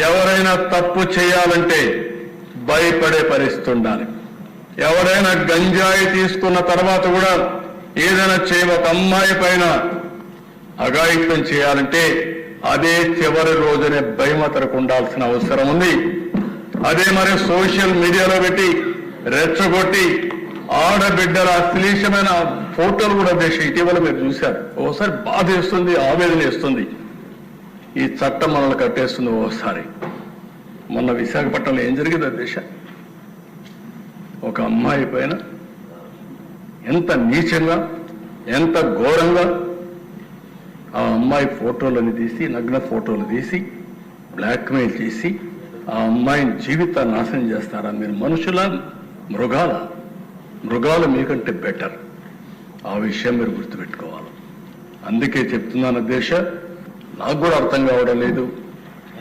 ఎవరైనా తప్పు చేయాలంటే భయపడే పరిస్థితి ఉండాలి. ఎవరైనా గంజాయి తీసుకున్న తర్వాత కూడా ఏదైనా ఒక అమ్మాయి పైన అఘాయిత్యం చేయాలంటే అదే చివరి రోజునే భయమతరకు ఉండాల్సిన అవసరం ఉంది. అదే మరి సోషల్ మీడియాలో పెట్టి రెచ్చగొట్టి ఆడబిడ్డల అశ్లీలమైన ఫోటోలు కూడా దేశం ఇటీవల మీరు చూశారు. ఓసారి బాధ వేస్తుంది, ఆవేదన వేస్తుంది. ఈ చట్టం మనల్ని కట్టేస్తుంది. ఓసారి మొన్న విశాఖపట్నంలో ఏం జరిగింది దేశ ఒక అమ్మాయి పైన ఎంత నీచంగా ఎంత ఘోరంగా ఆ అమ్మాయి ఫోటోలను తీసి నగ్న ఫోటోలు తీసి బ్లాక్మెయిల్ చేసి ఆ అమ్మాయిని జీవితాన్ని నాశనం చేస్తారా? మీరు మనుషుల మృగాలు మీకంటే బెటర్. ఆ విషయం మీరు గుర్తుపెట్టుకోవాలి. అందుకే చెప్తున్నాను దేశ నాకు కూడా అర్థం కావడం లేదు.